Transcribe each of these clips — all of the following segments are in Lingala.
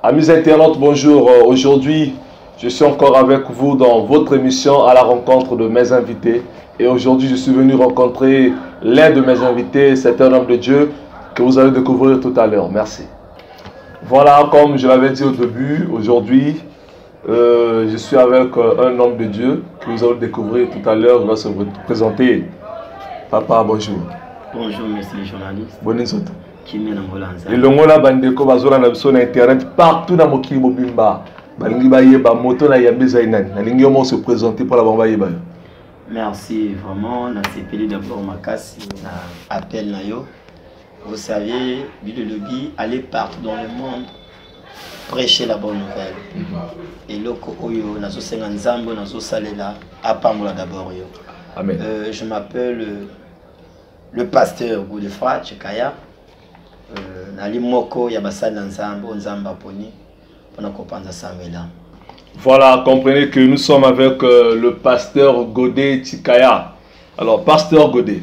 Amis internautes, bonjour. Aujourd'hui, je suis encore avec vous dans votre émission à la rencontre de mes invités. Et aujourd'hui, je suis venu rencontrer l'un de mes invités, c'est un homme de Dieu que vous allez découvrir tout à l'heure. Merci. Voilà, comme je l'avais dit au début, aujourd'hui, je suis avec un homme de Dieu que vous allez découvrir tout à l'heure. Il va se présenter. Papa, bonjour. Bonjour, monsieur le journaliste. Bonjour. Et le mot là, bandeko bazora na sur internet partout dans mokili mobimba. Balingi baye ba moto na yambe zainani. Na lingi mo se présenter pour la bamba yeba. Merci vraiment, na sepeli d'abord makasi na appel na yo. Vous savez, Bible lobby aller partout dans le monde prêcher la bonne nouvelle. Et loko oyo nazo senga nzambo nazo salela apambola d'abord yo. Amen. Je m'appelle le pasteur Godefroid Chekaya. Voilà, comprenez que nous sommes avec le pasteur Godé Tikaya. Alors, pasteur Godé,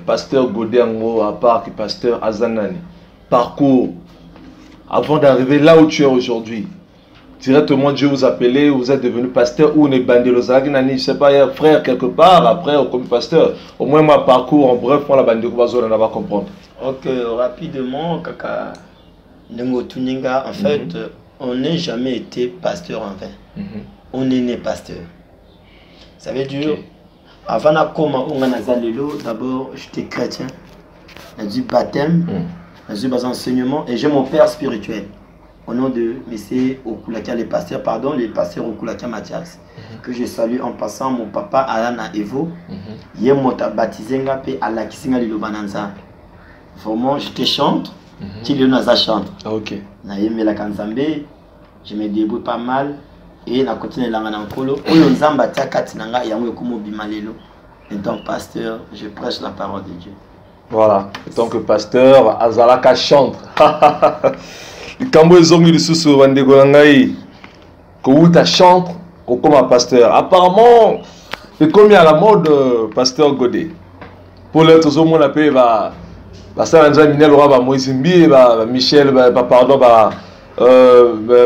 pasteur Godé à part que pasteur Azanani, parcours, avant d'arriver là où tu es aujourd'hui, directement Dieu vous appelait, vous êtes devenu pasteur ou ne bandelozagi nani, je sais pas, frère quelque part, après comme pasteur. Au moins moi parcours en bref, moi la bande on va comprendre. Ok, rapidement, kaka Nengo Tuninga, en fait, on n'est jamais été pasteur en vain. On est né pasteur. Ça veut dire, avant d'abord j'étais chrétien, j'ai du baptême, j'ai des enseignements et j'ai mon père spirituel. Au nom de M. Okulakia, le pasteur Okulakia Mathias, que je salue en passant mon papa Alana Evo, il m'a baptisé à la Kisinga de Lobananza. Vraiment, je te chante, tu le naza chante. Ok. Je me débrouille pas mal et na continue la nganankolo. Oyo nzamba takati nanga yango kumo bimalelo. Étant pasteur, je prêche la parole de Dieu. Voilà, en tant que pasteur, Azalaka chante. Quand ils ont mis le sous Vandegolangaï, que tu chantes comme un pasteur. Apparemment, c'est comme il y a la mode pasteur Godé. Pour l'être au monde, on va pasteur Minel Roi, Moïse Mbi, Michel, pardon,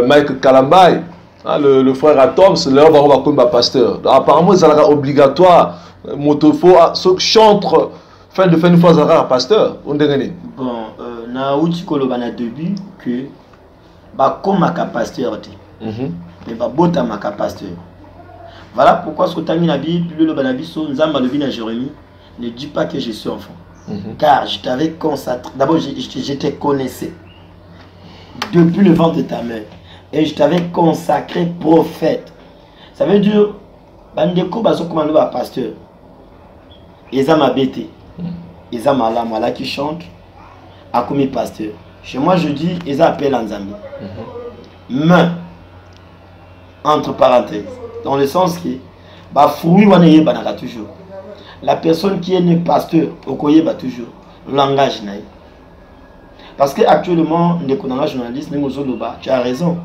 Mike Kalambay, le frère Atom, c'est leur va comme un pasteur. Apparemment, c'est obligatoire. Motofo, ceux qui chantent, fin de une fois, un pasteur. Bon, na outi kolobana début que ba comme pasteur mais ba bota ma pasteur. Voilà pourquoi ce que tu as mis la Bible, le banabiso nzamba le bina Jérémie ne dis pas que je suis enfant. Car je t'avais consacré, d'abord je te connaissais depuis le ventre de ta mère et je t'avais consacré prophète. Ça veut dire bandeko baso commando ba pasteur. Eza ma bête. Eza mala qui chante a commis pasteur. Chez moi, je dis, ils appellent en Zambie. Mais, entre parenthèses, dans le sens que, bah, fruit, on est toujours. La personne qui est née pasteur, au koye, bah, toujours. Langage, naï. Parce qu'actuellement, les journalistes, tu as raison.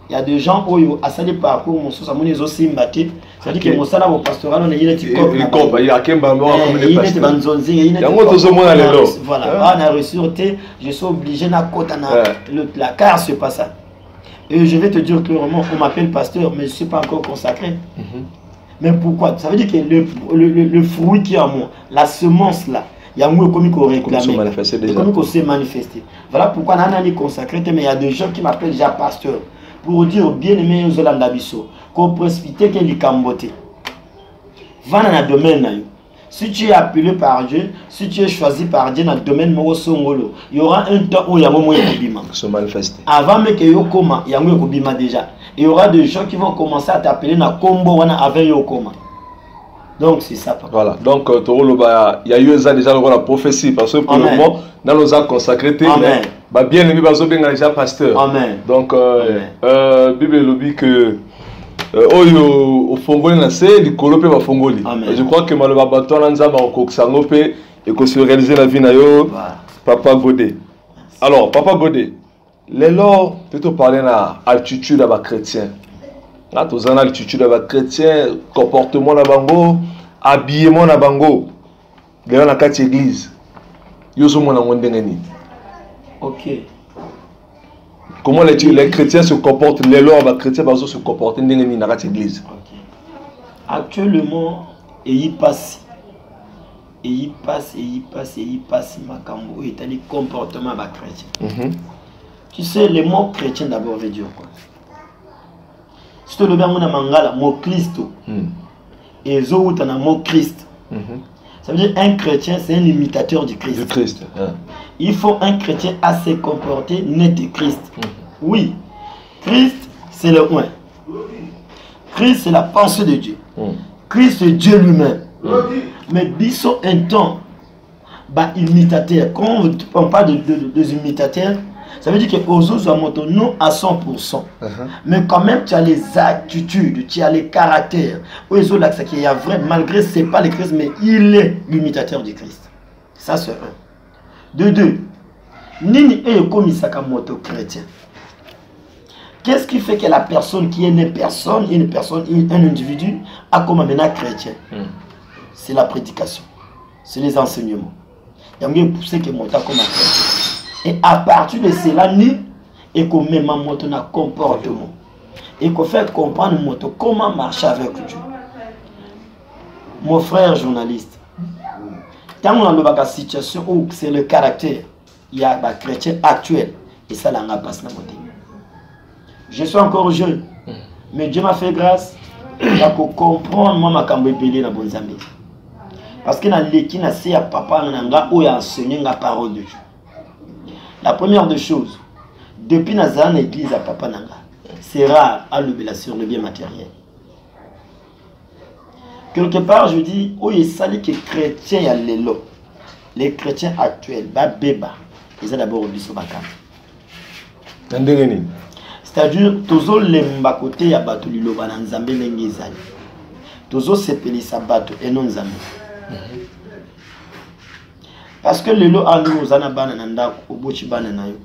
Il y a des gens qui ont assali parcours, ils ont aussi mbatté. C'est-à-dire que mon salaire au pastoral, on a une petite copie. Il y a un voilà, on a reçu, je suis obligé de le placard, c'est pas ça. Et je vais te dire clairement, on m'appelle pasteur, mais je ne suis pas encore consacré. Mais pourquoi? Ça veut dire que le fruit qui est en moi, la semence là, il y a un comme il s'est manifesté. Voilà pourquoi on a consacré, mais il y a des gens qui m'appellent déjà pasteur. Pour dire bien aimé aux Zolanda Bisso, qu'on précipite que les cambotés. Va dans le domaine. Si tu es appelé par Dieu, si tu es choisi par Dieu dans le domaine Morosongolo, il y aura un temps où il y a un moment se manifester. Avant que Yokoma, il y a un moment déjà. Il y aura des gens qui vont commencer à t'appeler dans Combo avant Yokoma. Donc c'est ça. Voilà. Donc il y a eu déjà la prophétie parce que pour le moment, dans nos actes consacrés, bien aimé déjà pasteur. Amen. Donc Bible lobby que au fongoli na se di kolope ba fongoli. Je crois que maloba bato na nzamba ko sangope et que se réaliser la vie na yo Papa Godé. Alors Papa Godé, lelo peut-on parler na altitude à chrétien. Là tous en altitude à chrétien, comportement na bango, habillement na bango. Lelo na kati église. Yo zo mona ngondengeni. OK. Comment les chrétiens se comportent, les lois chrétiens se comportent dans l'église. Actuellement, il passe. Il passe, Makambo, et il comportement chrétien. Tu sais, le mot chrétien d'abord veut dire quoi? Si tu le mets en mangala, mot Christo, et zo tu as mot Christ. Ça veut dire un chrétien, c'est un imitateur du Christ. Du Christ. Il faut un chrétien à se comporter net de Christ. Oui, Christ, c'est le un. Christ, c'est la pensée de Dieu. Christ, c'est Dieu lui-même. Mais biso un temps, imitateur. Quand on parle de imitateurs, ça veut dire que aux autres, non à 100%. Mais quand même, tu as les attitudes, tu as les caractères. Il y a vrai, malgré ce n'est pas le Christ, mais il est l'imitateur du Christ. Ça, c'est un. De deux, Nini est comme Sakamoto chrétien. Qu'est-ce qui fait que la personne qui est une personne, un individu, a comme maintenant chrétien? C'est la prédication, c'est les enseignements. Il y a mieux poussé que mon comme un chrétien. Et à partir de cela, ni et qu'on met ma moto dans comportement. Et qu'on fait comprendre moto comment marcher avec Dieu. Mon frère journaliste, quand on a la situation où c'est le caractère, il y a un chrétien actuel. Et ça, là, on a passé dans mon temps. Je suis encore jeune, mais Dieu m'a fait grâce pour comprendre moi ma cambo belé na bonzambe. Parce que na leki na se ya papa nanga ou ya enseigner la parole de Dieu. La première des choses, depuis Nazareth l'église à papa nanga, c'est rare à lever sur le bien matériel. Quelque part, je dis, oh, il s'agit que les chrétiens, les chrétiens actuels, ils ont d'abord oublié ce bakam. C'est-à-dire, tous les mbakote ya bato liloba na nzambe ndenge ezali. Tous sepelisa bato et non nzambe. Parce que lelo anu ozana bana na ndako obochi bana na yo.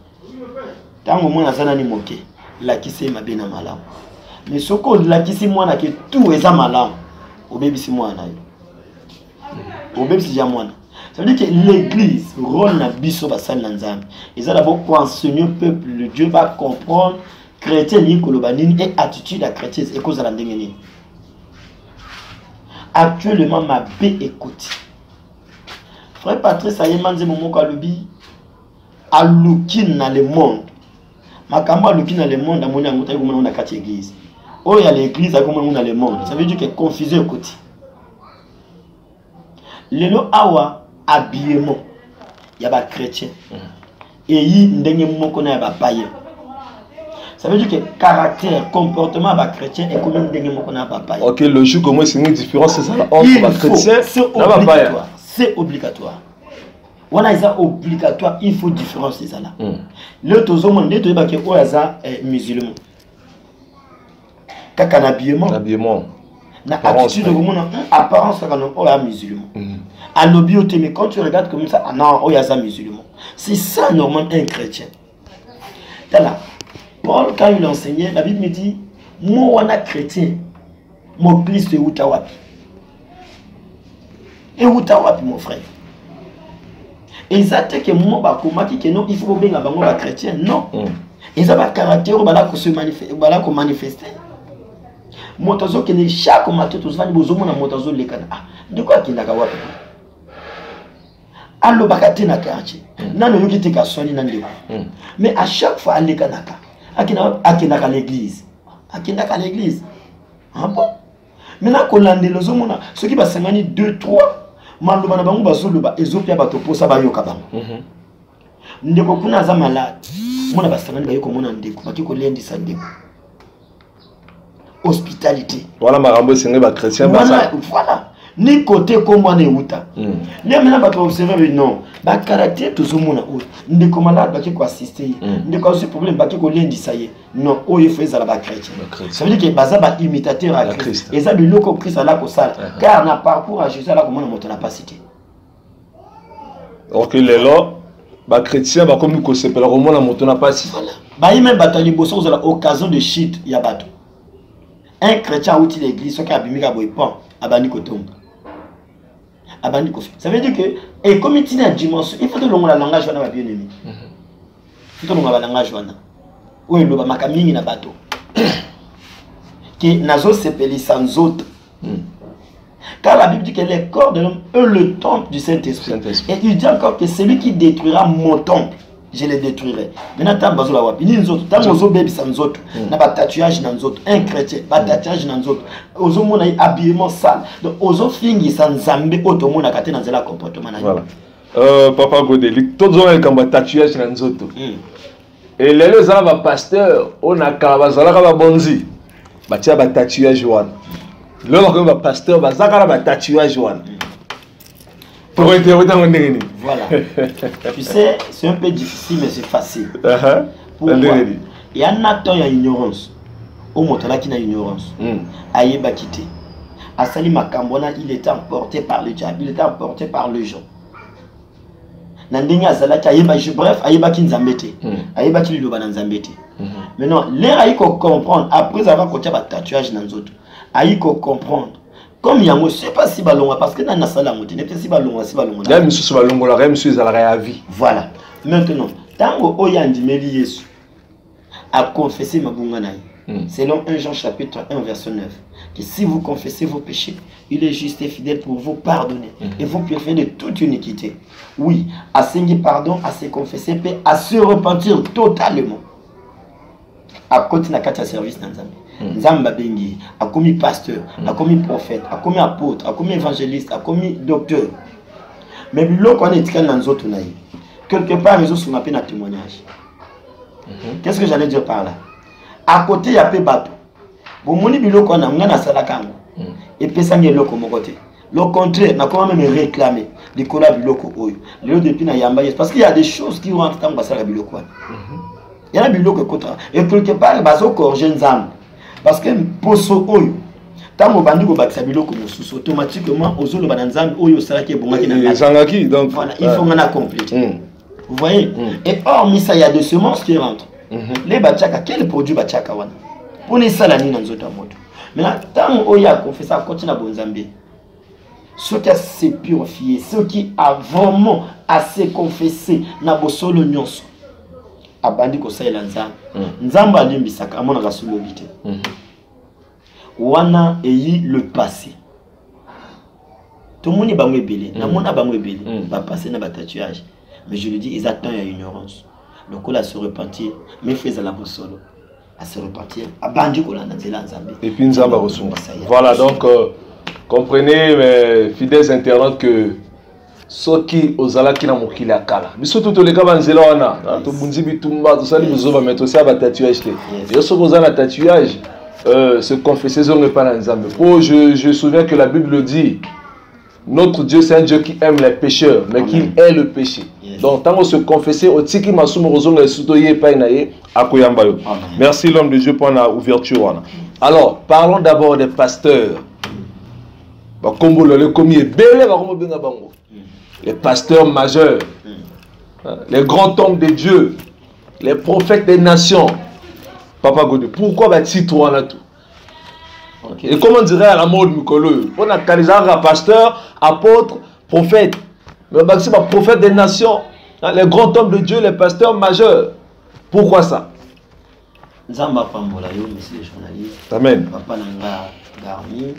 Tango mwana sana ni moke, lakisi mabe na malamu. Mais soko lakisi mwana ke tout eza malamu, obebisi mwana yo. Obebisi ya mwana. Ça veut dire que l'église, rôle na biso basali na nzambe. Ils ont d'abord pour enseigner le peuple, le Dieu va comprendre chrétien ni kolobanini et attitude à chrétien et cause à la ndengeni. Actuellement ma bé écoute. Frère Patrice Ayemanze Momoko alobi alukin dans le monde. Makambo alukin dans le monde amoni angota ko mona na kati église. Oh ya l'église a comme dans le monde. Ça veut dire que confusion écoute. Lelo awa habillement. Il y a des chrétiens. Et il y a des païens. Ça veut dire que caractère, comportement des chrétiens est comme des païens. Ok, logique, comment c'est une différence, c'est ça entre les chrétiens et les païens. C'est obligatoire. On a obligatoire, il faut différence de ça là. Le tozomo, les deux baké ou aza musulman. Kaka l'habillement. Na attitude de mon apparence quand on est musulman. À l'obioté, mais quand tu regardes comme ça, non, on est musulman. C'est ça normalement un chrétien. Là, Paul quand il enseignait, la Bible me dit, moi on a chrétien, mon Christ est utawapi. Et utawapi mon frère. Et ça te que moi bakomaki que non, il faut bien avoir un chrétien, non. Et ça va caractère bala ko se manifester. Motazo qui ne chaque matin tous vani bozomo na motazo lekana ah de quoi qui ndaka wapi allo bakate na quartier nano yoki te ka soni na ndeko mais à chaque fois alekanaka akinaka l'église ah bon maintenant ko landelo zomona ceux qui ba sangani 2 3 maloba na bango bazoloba ezopia bato posa bayoka bango ndeko kuna za malade mona ba sangani bayoko mona ndeko bakiko lendisa ndeko hospitalité. Voilà ma rambo c'est un chrétien. Voilà. Ni côté comme moi ne uta. Les maintenant va observer non. Ba caractère tout ce monde ou. Ndi comme malade ba qui ko assister. Ndi ko aussi problème ba qui ko lendi ça y. Non, o il fait ça la ba chrétien. Ça veut dire que baza ba imitateur à Christ. Et ça de loko Christ là ko ça. Car na parcours à Jésus là comment on n'a pas cité. OK les là ba chrétien ba comme ko s'appelle roman la moto n'a pas cité. Voilà. Ba y même batali bosso à l'occasion de shit ya bato. Un chrétien outil l'église, ce qui a bimé à Boypan, à Banikotombe. Ça veut dire que, et comme il y a une dimension, il faut que l'on ait un langage bien aimé. Il faut que l'on ait un langage. oyo elobamaka mingi na bato que nazosepelisa nzoto. Car la Bible dit que les corps de l'homme est le temple du Saint-Esprit. Et il dit encore que celui qui détruira mon temple, je le détruirai. Maintenant, tant bazola wapi ni nzoto, tant ozo bebi sa nzoto, na ba tatouage na nzoto, un chrétien, ba tatouage na nzoto, ozo mona habillement sale. Donc ozo fingi sa nzambe oto mona kate na zela comportement na. Voilà. Papa Godeli, tous ont un tatouage na nzoto. Et les gens ba pasteur, on a kabazala ka ba bonzi. Ba tia ba tatouage wana. Le va pasteur va zakara tatouage wana. Pour interroger mon négéni. Voilà. Tu sais, c'est un peu difficile mais c'est facile. Pourquoi? Il y a un temps il y a ignorance. Au montant qui n'a ignorance. Aïe ba quitté. Asali Makambona, il était emporté par le diable, il était emporté par le gens. Nandinga azalaki ayeba bref ayeba ki nzambete. Ayeba ki liloba na nzambete. Maintenant, l'air aïko comprendre après avoir kotia ba tatouage na nzoto. Aïko comprendre. Comme il y a moi, je ne sais pas si balonga parce que dans la salle, je ne sais pas si balonga, si balonga. Là, monsieur si balonga, là, monsieur ils allaient à vie. Voilà. Maintenant, tango oyandi meli Yesu a confessé ma bunganaï. Selon 1 Jean chapitre 1 verset 9, que si vous confessez vos péchés, il est juste et fidèle pour vous pardonner et vous purifier de toute iniquité. Oui, à saigner pardon, à se confesser, paix, à se repentir totalement. À côté de la service dans Nzamba bengi, a commis pasteur, a commis prophète, a commis apôtre, a commis évangéliste, a commis docteur. Mais l'autre on est dans les autres naïfs. Quelque part, ils ont ce qu'on appelle un témoignage. Qu'est-ce que j'allais dire par là? À côté, il y a peu bateau. Bon, mon bilo qu'on a, on a salakango. Et puis ça, il y a l'autre comme côté. Le contraire, on a quand même réclamé les collabs biloko oyo. Le depuis na yamba parce qu'il y a des choses qui rentrent dans le biloko. Il y a des biloko contre. Et quelque part, bazo corriger nzambe. Parce que pour ce oyo, tant que bandi ko bakisa biloko mosusu automatiquement ozolo bananzambe oyo salaki bongaki na zangaki donc voilà, il faut qu'on a complété. Vous voyez? Et hormis ça, il y a des semences qui rentrent. Les bachaka, quel produit bachaka wana? Pour les salani dans notre mode. Maintenant, tant qu'on a confessé à côté de Bonzambé, ceux qui a se purifié, ceux qui a vraiment assez confessé, n'a pas solo nyonso. Abandi ko saïla nzamba. Nzamba alimbisaka amona rasulobité. Wana eyi le passé. Tout le monde est bangé belé. Na mona bangé belé. Ba passé na ba tatouage. Mais je le dis, ils attendent à ignorance. Le coup à se repentir, mais fais à la solo. À se repentir, à bandi ko la nzela nzambe. Et puis nzamba resumba. Voilà donc comprenez mes fidèles internautes que ceux qui osala qui na mokili akala. Biso tout les gars banzela wana, to bunzi bitumba, to sali buzoba mais aussi à tatouage les. Et ceux qui osala tatouage se confesser sont pas dans nzambe. Oh je souviens que la Bible dit notre Dieu c'est un Dieu qui aime les pécheurs mais qui est le péché. Donc, tant qu'on se confessait, au tiki masumo rozonga et soutoye painaye akoyambayo. Merci l'homme de Dieu pour la ouverture. Alors, parlons d'abord des pasteurs. Les pasteurs majeurs, les grands hommes de Dieu, les prophètes des nations. Papa Godé, pourquoi va titre là tout? Et comment dirait à la mode Mikolo? On a un pasteur, apôtre, prophète. Mais c'est le prophète des nations, les grands hommes de Dieu, les pasteurs majeurs. Pourquoi ça? Nzamba pambola yo monsieur le journaliste. Amen. Papa nanga garmi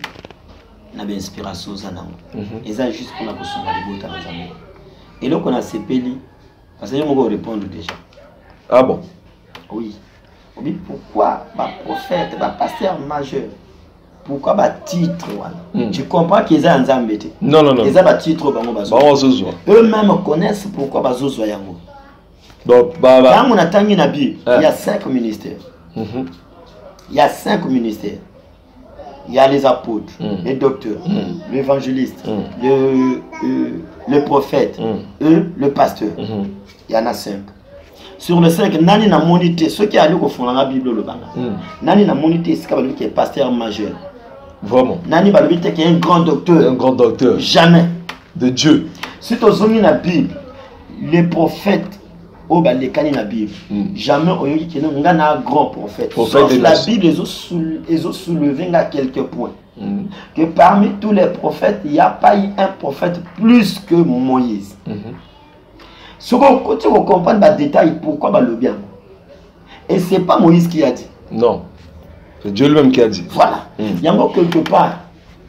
na be inspiration zanango. Et ça juste pour la kosonga libota na nzambe. Et donc on a sepeli parce que on va répondre déjà. Ah bon? Oui. Oui, pourquoi ba prophète, ba pasteur majeur? Pourquoi ba titre tu comprends qu'ils ont nzambe? Non non non. Ils ont ba titre bango bazo. Eux-mêmes connaissent pourquoi bazo zo yango. Donc baba. Quand on a tangi na Bible, il y a 5 ministères. Il y a 5 ministères. Il y a les apôtres, les docteurs, l'évangéliste, le prophète, le pasteur. Il y en a 5. Sur les 5, nani na monité, ceux qui allaient au fond de la Bible le banga. Nani na monité, c'est qui est pasteur majeur. Vraiment. Nani balobité qui est un grand docteur. Un grand docteur. Jamais. De Dieu. Si tu as la Bible, les prophètes au bas les canines la Bible. Jamais on dit qu'il y a un grand prophète. Sauf la Bible, ils ont soulevé à quelques points. Que parmi tous les prophètes, il n'y a pas eu un prophète plus que Moïse. Si vous comprenez les détails, pourquoi le bien? Et c'est pas Moïse qui a dit. Non. C'est Dieu lui-même qui a dit. Voilà. Il y a encore quelque part,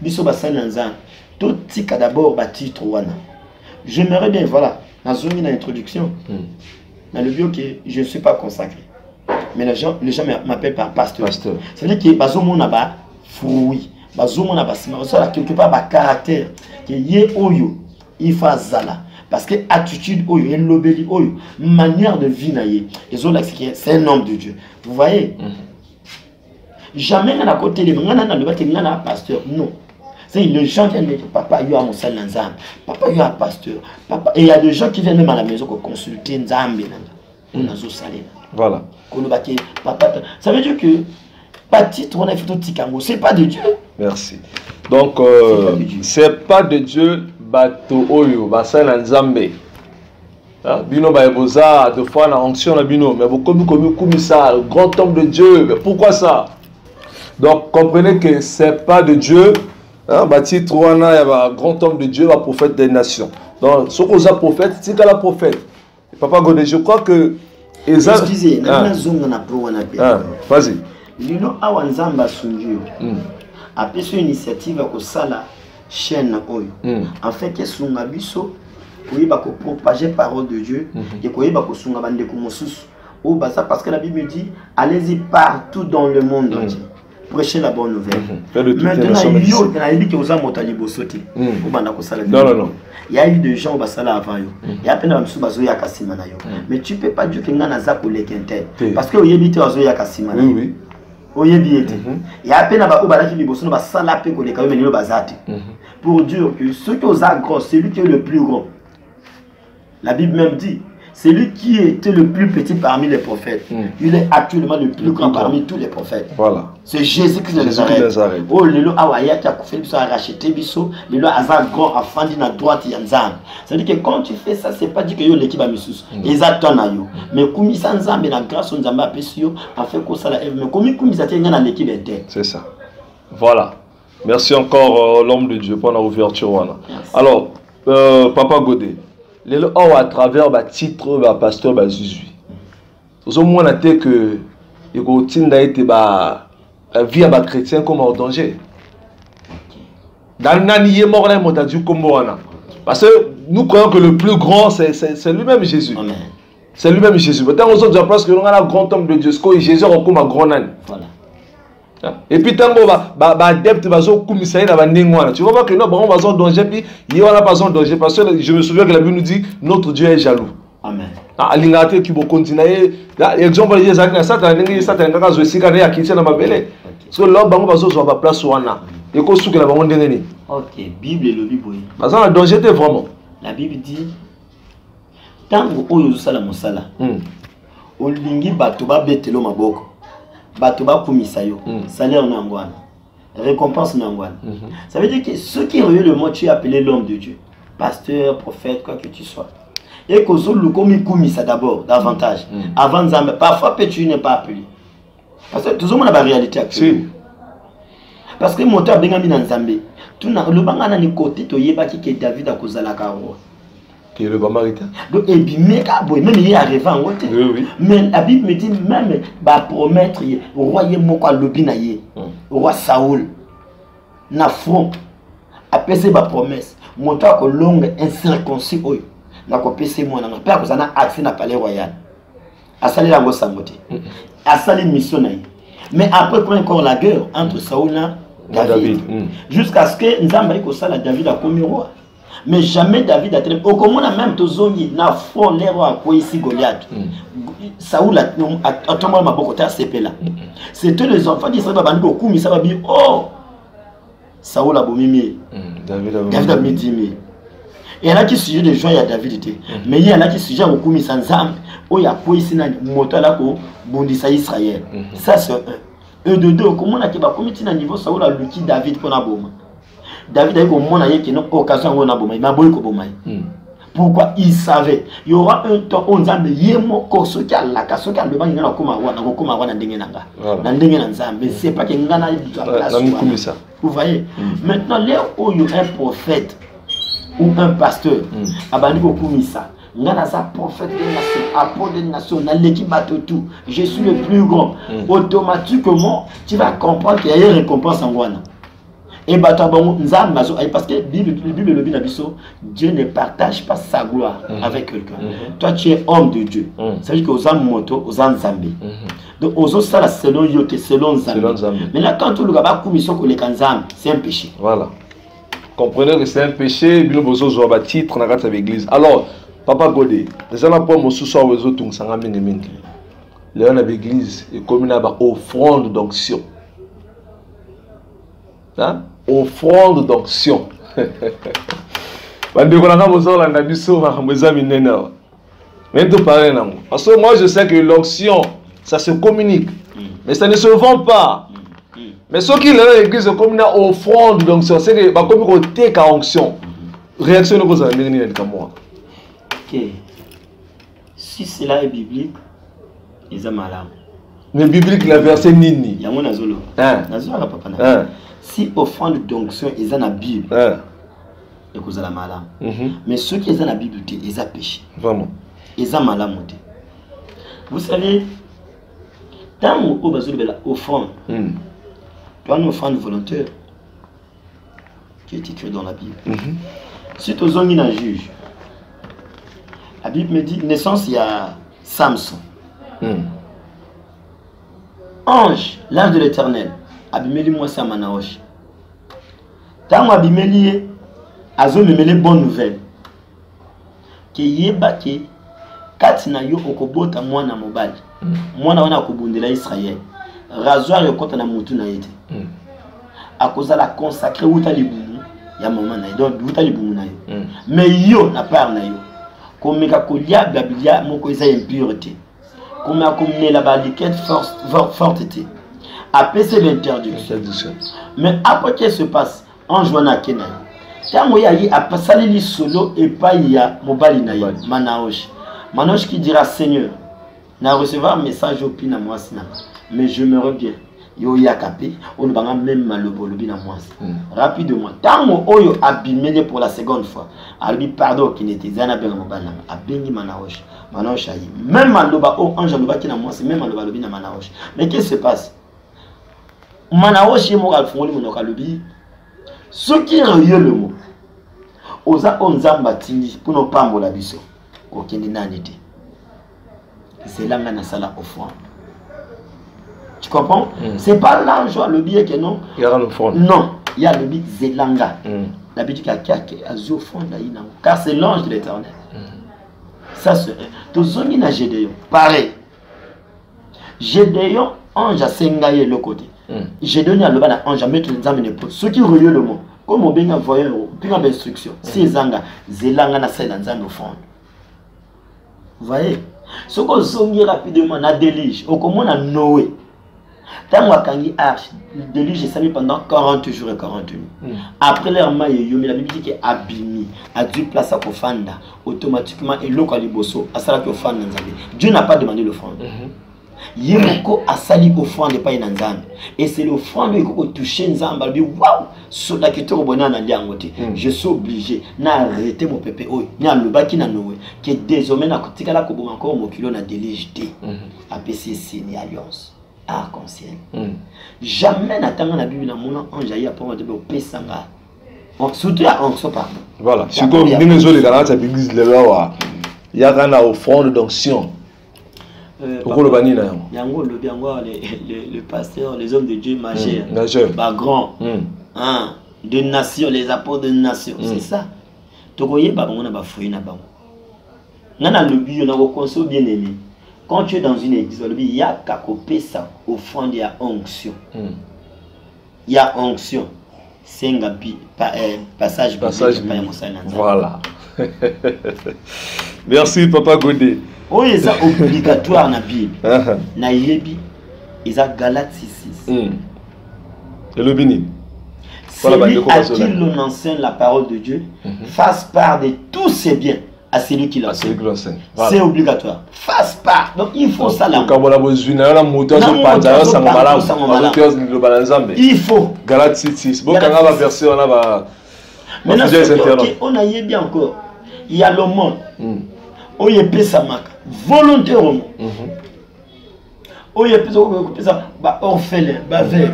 biso basali nzan, tout tika d'abord titre wana. J'aimerais bien, voilà, dans une introduction, dans le bio que je ne suis pas consacré. Mais les gens m'appellent par pasteur. C'est-à-dire que bazomo na ba fruit, bazomo na ba sima, ça quelque part ba caractère que yé oyo, il fa zala. Parce que attitude oyo, l'obéli oyo, manière de vie na yé. C'est un homme de Dieu. Vous voyez? Jamais à côté de moi, pasteur. Non. C'est les gens viennent dire papa, il y a mon salle Nzambe. Papa, il y a un pasteur. Papa, et il y a des gens qui viennent même à la maison pour consulter Nzambe. Voilà. Ça veut dire que pas titre, on a fait tout tikango. C'est pas de Dieu. Merci. Donc, c'est pas de Dieu. Bato oyo, basala Nzambe. Bino ba eboza deux fois la onction na bino, mais vous comme ça, le grand homme de Dieu. Mais pourquoi ça? Donc comprenez que c'est pas de Dieu. Bati Trouana, il y a un grand homme de Dieu, un prophète des nations. Donc ce qu'on a prophète, c'est qu'à la prophète. Papa Godé, je crois que excusez, vas-y. Lino awanzamba sunjio. Après cette initiative à sala chaîne oyo. En fait que sunga biso oui, pour propager la parole de Dieu, et pour sunga bande kumosus. Ou basa parce que la Bible dit allez-y partout dans le monde entier. Prêcher la bonne nouvelle. Maintenant, il y a eu des gens qui ont avant. Il y a peine de mais tu ne peux pas dire que tu as pour les quintés. Parce que tu as dit que il y a peine pour dire que ceux qui ont gros, c'est lui qui est le plus gros. La Bible même dit. C'est lui qui était le plus petit parmi les prophètes. Il est actuellement le plus grand parmi tous les prophètes. Voilà. C'est Jésus-Christ de Nazareth. Oh, le awaya qui a fait ça, racheté biso, le azar grand a fandi na droite yanzam. C'est-à-dire que quand tu fais ça, c'est pas dit que yo l'équipe a misus. Exactement yo. Mais comme ça nzambe na grâce on nzamba pesio, a fait que ça la mais comme ça tient dans l'équipe interne. C'est ça. Voilà. Merci encore l'homme de Dieu pour l'ouverture. Alors, Papa Godé. À travers le titre de pasteur Jésus. Au moins, on a dit que la vie à chrétien comme en danger. Dans le nanier mort, on a dit comme parce que nous croyons que le plus grand, c'est lui-même Jésus. C'est lui-même Jésus. Maintenant, on a parce que nous avons un grand homme de Dieu. Jésus est comme un grand âne. Et puis tant adepte tu vois que nous avons besoin de danger puis il y a besoin de danger parce que je me souviens que la Bible nous dit notre Dieu est jaloux. Amen. Alingate qui va continuer exemple les gens ça quand je suis quand il y a qui na mabele parce que là bango bazo zo ba place wana et ko souke la bango ndengeni. OK, Bible et le Bible. Parce que la danger était vraiment. La Bible dit tango oyo sala mosala. Olingi bato ba betelo maboko. Batoba Kumisayo, salaire Nangwan, récompense Nangwan. Ça veut dire que ceux qui ont eu le mot, tu es appelé l'homme de Dieu, pasteur, prophète, quoi que tu sois. Et que ce Lukomi Kumisa d'abord, davantage. Avant Nzambe, parfois tu n'es pas appelé. Parce que tout le monde a la réalité actuelle. Parce que mon temps Bengami Nzambe, tout le bangana ni côté, tu y es qui David a causé la carreau. Le Bamaritain. Donc, et puis, même il est arrivé en haut. Mais la Bible me dit même, promettre, au roi Yemoko Lobinaye, au roi Saoul, na front, a pesé ma promesse, mon temps que longue, incirconcis, n'a pas pesé moi, n'a pas que ça n'a accès à palais royal. A salé la gosse à moté. A salé une mission. Mais après, quand encore la guerre entre Saoul et David, jusqu'à ce que Nzambaï Kosala David a commis roi. Mais jamais David a tenu. Au commun, même Tozongi n'a pas l'air à quoi ici Goliath. Saoul a tombé ma bocoté à Sepela. C'était les enfants qui seraient bandés au coup, mais ça va bien. Oh Saoul a bomimé. David a mis. Il y en a qui sujet de joie à David. Mais il y en a qui sujet au coup, mais sans âme. Oh, il y a quoi ici, moto là, pour bondissa Israël. Ça, c'est un. De deux, comment on a commis un niveau Saoul a lutti David pour la bombe. David a eu au monde qui n'a occasion de bomber, il m'a beaucoup bomber. Pourquoi il savait il y aura un temps où on a yemo ceux qui a la casse qui a le banc il a comme à ndengenanga na ndengenanga mais c'est pas que ngana place. Vous voyez maintenant là où il y a un prophète ou un pasteur abandi ko kumisa Ngana sa prophète des nations, apôtre des nations, dans l'équipe tout, je suis le plus grand. Automatiquement, tu vas comprendre qu'il y a une récompense en Guana. Et parce que la Bible le dit, Dieu ne partage pas sa gloire avec quelqu'un. Toi, tu es homme de Dieu. Ça veut dire que aux hommes moto, aux hommes zambé. Donc, aux autres, ça, selon Yoke, selon Zambé. Mais là, quand tu as commission que les Kanzam, c'est un péché. Voilà. Comprenez que c'est un péché, bien besoin de avoir titre dans l'église. Alors, Papa Godé, les gens pas mon sous-sol aux autres, on s'en a mis. Là, on a l'église, et comme il y a une offrande d'onction. Hein? Offrande d'onction. Parce que moi je sais que l'onction, ça se communique, mais ça ne se vend pas. Mais ceux qui l'ont l'église comme une offrande d'onction, c'est que comme on tek à onction, réaction de moi. Ok. Si cela est biblique, ils ont malade. Mais biblique la verset nini. Il y a mon azolo. Nazolo papa. Si offrande d'onction ils ont la Bible, et que vous avez malade. Mais ceux qui ont la Bible, ils ont péché. Vraiment. Ils ont malade. Vous savez, tant que vous avez l'offrande, tu as une offrande volontaire qui est écrite dans la Bible. Si tu as un juge, la Bible me dit, naissance, il y a Samson. Ange, l'ange de l'Éternel, Abimeli moi c'est Manaosh. Tant que Abimeli a les bonnes nouvelles. Que yeba ke katina yo okobota mwana mobali. Mwana wana okobundela Israël. Rasoir yo kota na mutu na yete. Akoza la consacrer uta libumu ya maman na yo. Donc uta libumu na yo. Mais yo na part na yo. Komeka kolia babilia moko eza impureté. Comme a combiné la baliquette forte. Après c'est l'interdiction. Mais après qu'est-ce qui se passe en jouant à Kenya? Quand il y a passé les solo et pas il y a mobile Manaosh. Manaosh qui dira Seigneur, n'a recevoir un message au pina moi mais je me reviens. Yo ya kapé, on va même malobo le bina moi. Rapidement. Tant oyo abimé pour la seconde fois. Albi pardon qui n'était zana ben mobile abingi Manaosh. Manaosh ayi. Même maloba o ange maloba qui na moi c'est même maloba le bina Manaosh. Mais qu'est-ce qui se passe? Manaosh est mort al fond le monokalobi. Ce qui reliait le mot, oza onzamba tindi pour ne pas mbola biso, aucun nanité. C'est là que sala offrande. Tu comprends? C'est pas l'argent le billet que non. Il y a l'offrande. Non, il y a le billet zelanga. La billet qui a azu offrande car c'est l'ange de l'Éternel. Ça c'est tout zoni na Gédéon. Pareil. Gédéon ange a sengaye le côté. J'ai donné à l'obana ange à mettre les âmes d'épaule. Ceux qui relient le mot, comme on bien envoyé une instruction, c'est zanga, zelanga na salle dans un offrande. Vous voyez? Ce qu'on songe rapidement, na délige, au comment on a Noé. Tant que Kangi arche, délige est sami pendant 40 jours et 40 nuits. Après leur maille, la Bible dit qu'il est abîmé, a dû place à Kofanda, automatiquement, et l'eau à Liboso, à Salak Kofanda. Dieu n'a pas demandé l'offrande. Yemoko a sali offrande pas inanzana et c'est l'offrande qui a touché nzamba bi waouh soda qui te rebona na liangote je suis obligé na arrêter mon pépé oy na lobaki na noé que désormais na kotika la koboma encore mon kilo na déligité APC signe alliance arc-en-ciel jamais n'attend la Bible na mon ange ya pour de pesanga surtout à onction pardon voilà c'est comme les autres gars l'église le là il y a une offrande d'onction. Les pasteurs, les hommes de Dieu majeurs, grands, de nations, les apôtres de nations, c'est ça. Quand tu es dans une église, il y a qu'à couper ça au fond, il y a onction. Il y a onction. C'est un passage. Voilà. Merci, Papa Godé. Oui, c'est obligatoire dans la Bible. Na yebi, ils ont Galates 6. Et le béni. Celui à qui l'on enseigne la parole de Dieu fasse part de tous ses biens à celui qui l'enseigne. Voilà. C'est obligatoire. Fasse part. Donc il faut ça là. Il faut. Galates 6. Bon, quand on a versé, on a maintenant, on a yebi encore. Il y a le monde. oyo epesa maka volontairement oyo epesa ba orphelin ba veuve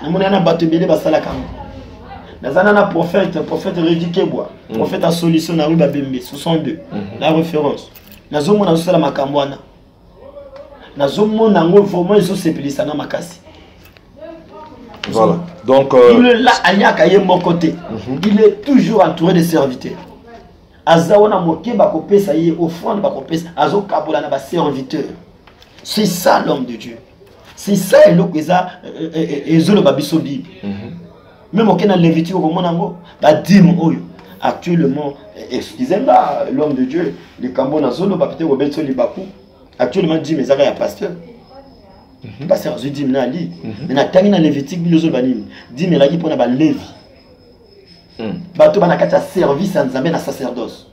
namoni na bato ebele basalaka ngo nazana na prophète Rédi Kebwa prophète à solution na Ruba Bembe 62 la référence nazomona azosala makambo wana nazomona ngo vraiment ezosepelisa na makasi. Voilà. Donc il est là aliaka ye mon côté. Il est toujours entouré de serviteurs. Azaona moke ba kopesa ye offrande ba kopesa azo kabola na ba serviteurs. C'est ça l'homme de Dieu. C'est ça elokeza ezolo babiso Bible. Même au na Lévitique au monango ba dim oyo actuellement excusez-moi l'homme de Dieu les kambo na zolo ba pete robeto libaku actuellement dim ezaka ya pasteur. Parce que je dis na li mais na tangi na Lévitique bilozo banini dim elaki pona ba Lévi. Bato bana kata service en Nzambe na sacerdoce.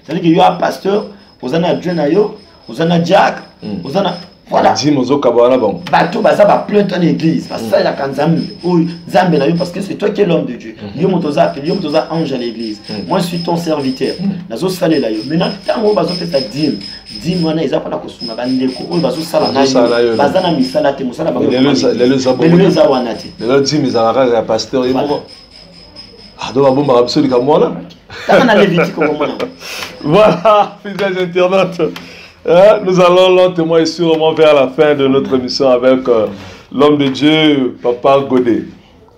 C'est-à-dire que yo a pasteur, ozana Dieu na yo, ozana diacre, ozana voilà. Dim ozo kabana bon. Bato baza ba plainte en église, parce que ça ya kanzambe, o Nzambe na yo parce que c'est toi qui es l'homme de Dieu. Yo motoza appelé, yo motoza ange à l'église. Moi je suis ton serviteur. Nazo salé la yo. Maintenant tango bazo pesa dim. Dim wana eza pa na kosuma bandeko, o bazo sala na yo. Bazana misala te musala ba. Les za wana te. Les dim ezalaka ya pasteur et bon. Ah, donc, bon, absolument comme moi là. Voilà, fidèles internautes. Nous allons lentement et sûrement vers la fin de notre émission avec l'homme de Dieu, Papa Godé.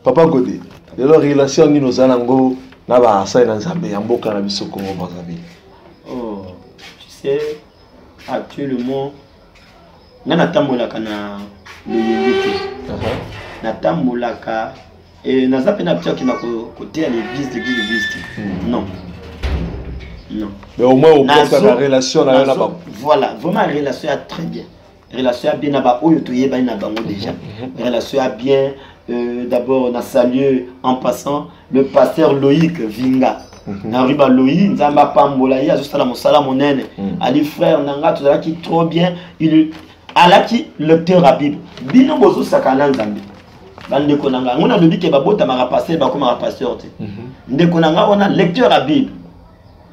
Papa Godé, de leur relation avec nos alango, n'a pas ça dans Zambie, en beaucoup de biso Congo Zambie. Oh, tu sais, actuellement, n'a tambolaka na l'église. Na tambolaka. Et nous avons qui m'a côté à l'église. Non. Non. Mais au moins, on peut la relation là. Voilà, vraiment, la relation est très bien. La relation est bien là-bas. Où tu es déjà. La relation est bien. D'abord, on a salué en passant le pasteur Loïc Vinga. N'arrive à Loïc, Nzamba Pambola, il y a juste la Moussala Monene. Ali frère Nanga, tout ça qui est trop bien. Il a qui lecteur à Bible. Bino Bozo Sakana Nzambi. Ndeko nanga on a le dit que babota mara passer ba comme pasteur te ndeko nanga on a lecteur à Bible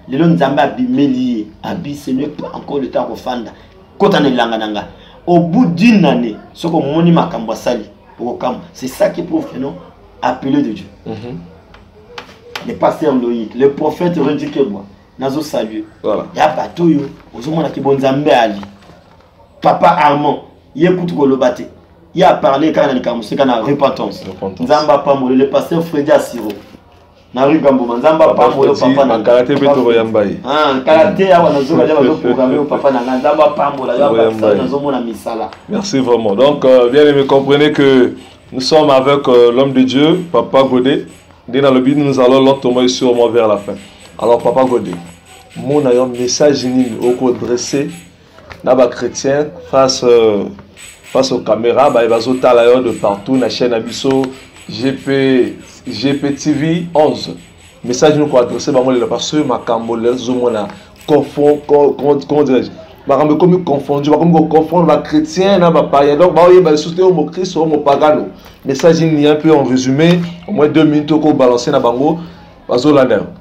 le nzamba bimelié abi ce n'est pas encore le temps kofanda kota na langa nanga au bout d'une année ce que moni makambo sali okam c'est ça qui prouve que non appelé de Dieu. Le pasteur Loïc, le prophète Rédi Kebwa nazo saluer voilà ya bato yo ozomona ki bonzambe ali papa Armand yekutu kolobate. Il a parlé quand il a la repentance. Nzamba Pambo, le pasteur Freddy Assiro. Nari Gambo, Nzamba Pambo, papa na karaté beto yambai. Ah, karaté ya wana zoka ya programmer au papa na Nzamba Pambo la ya pasteur na zomo na misala. Merci vraiment. Donc bien aimé, comprenez que nous sommes avec l'homme de Dieu, Papa Godé. Dès dans le but nous allons lentement sûrement vers la fin. Alors Papa Godé, mon ayant message au dressé n'aba chrétien face aux caméras, bah, il va sauter de partout, la chaîne Abisso, GPTV 11. Message nous adressé parce que ma cambolène, confond, comment dirais-je, comme confondu, comme confondre les chrétiens, les païens. Donc, il va soutenir au Christ, au pagano. Message il un peu en résumé, au moins 2 minutes pour balancer na bango.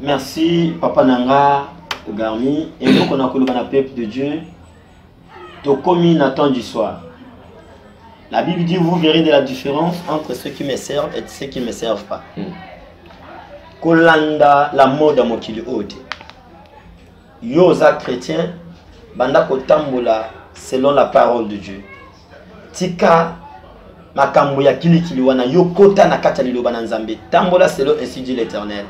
Merci, Papa Nanga, Garmi, et nous on a connu le peuple de Dieu. To commis n'attend du soir. La Bible dit, vous verrez de la différence entre ceux qui me servent et ceux qui ne me servent pas. Kolanda la mode à mokili ode. Yoza chrétien, banda kotambola selon la parole de Dieu. Tika makambo ya kili wana yokota na kata liloba na Nzambe. Tambola selon ainsi dit l'Éternel.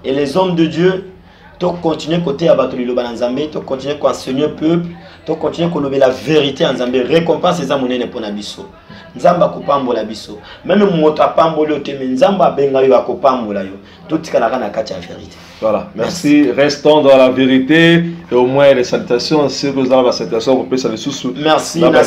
Et les hommes de Dieu, tu continues côté à battre liloba na Nzambe, tu continues à enseigner peuple, tu continues à lever la vérité en Nzambe. Récompense les amonene pour nabiso. Nzamba kopambola biso. Même moto apambola te mais Nzamba benga yo akopambola yo. Tout tikalaka na kati ya vérité. Voilà, merci. Restons dans la vérité et au moins les salutations, c'est que vous avez la salutation, vous pouvez saluer sous. Merci, madame,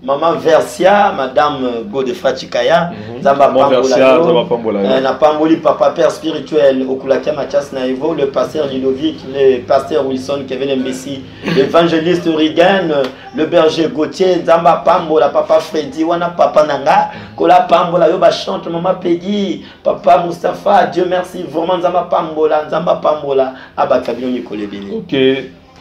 Maman Versia, Madame Godefra Chikaya, Zamba Pambola, na Pamboli, papa père spirituel, Okulakia Mathias Naïvo, le pasteur Ludovic, le pasteur Wilson, Kevin le Messi, l'évangéliste Regan, le berger Gauthier, Zamba Pambola, papa Freddy, Wana papa Nanga, Kola Pambola, Yoba chante, maman Peggy, papa Mustapha, Dieu merci, vraiment Zamba Pambola, Abba Kabino Nicole Béni. Ok.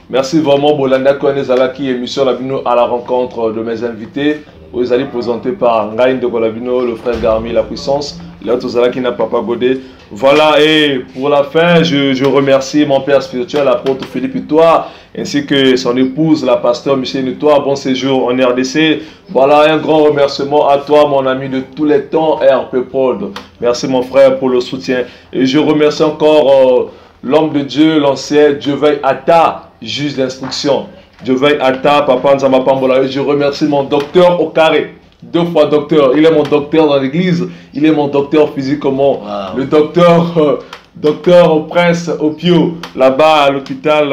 Merci vraiment Bolanda Kouanezalaki, émission Labino à la rencontre de mes invités. Vous allez présenter par Ngaïn de Kolabino, le frère Garmi, la puissance, l'autre Zalaki n'a pas Godé. Voilà, et pour la fin, je remercie mon père spirituel, l'apôtre Philippe Itoa, ainsi que son épouse, la pasteur Michel Itoa. Bon séjour en RDC. Voilà, un grand remerciement à toi, mon ami de tous les temps, RP Prod. Merci mon frère pour le soutien. Et je remercie encore l'homme de Dieu, l'ancien Dieu veille Atta, juge d'instruction. Dieu veille Atta, papa Nzamba Pambola. Et je remercie mon docteur au carré. 2 fois docteur. Il est mon docteur dans l'église. Il est mon docteur physiquement. Wow. Le docteur au Prince Opio, là-bas à l'hôpital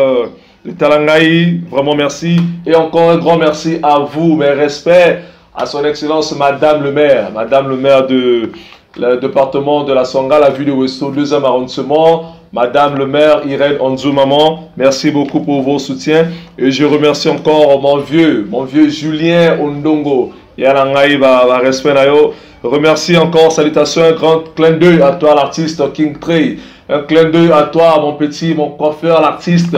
de Talangaï. Vraiment merci. Et encore un grand merci à vous, mes respects, à son excellence Madame le maire de le département de la Songa, la ville de Westo, 2e arrondissement. Madame le maire Irène Onzou Maman, merci beaucoup pour vos soutiens. Et je remercie encore mon vieux Julien Ondongo. Yalangaï va respect nayo. Remercie encore, salutations, un grand clin d'œil à toi l'artiste King Trey. Un clin d'œil à toi mon coiffeur, l'artiste,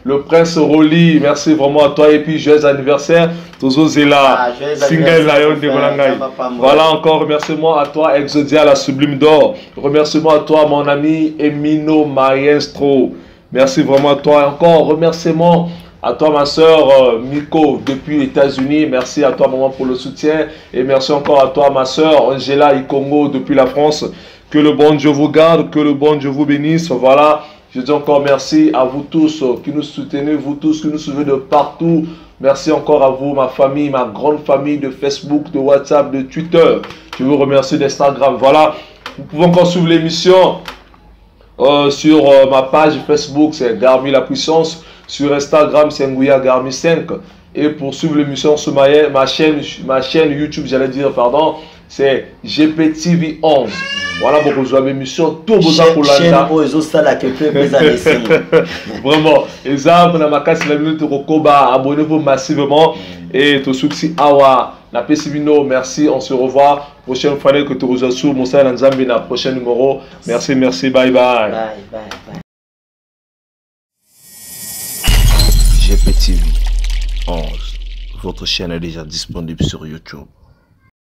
le prince Roli. Merci vraiment à toi et puis joyeux anniversaire. Tozo Zela, single Lion de Golangaï. Voilà encore, remerciement à toi Exodia, la sublime d'or. Remerciement à toi mon ami Emino Maestro. Merci vraiment à toi. Encore remerciement à toi ma soeur Miko depuis les États-Unis. Merci à toi maman pour le soutien. Et merci encore à toi ma soeur Angela Ikongo depuis la France. Que le bon Dieu vous garde, que le bon Dieu vous bénisse. Voilà. Je dis encore merci à vous tous qui nous soutenez, vous tous qui nous suivez de partout. Merci encore à vous, ma famille, ma grande famille de Facebook, de WhatsApp, de Twitter. Je vous remercie d'Instagram. Voilà, vous pouvez encore suivre l'émission sur ma page Facebook, c'est Garmi la puissance. Sur Instagram, c'est Ngouya Garmi 5. Et pour suivre l'émission sur ma chaîne YouTube, c'est GPTV 11. Voilà, beaucoup de l'émission Turbo Zapolanda. Vraiment, exemple, dans ma case, la minute Rokoba, abonnez-vous massivement. Et tout succès, Awa, la Pessimino, merci, on se revoit. Prochaine fois que tu rejoins sur Moussa Nzambi, la prochaine numéro. Merci, bye bye. GPTV 11, votre chaîne est déjà disponible sur YouTube.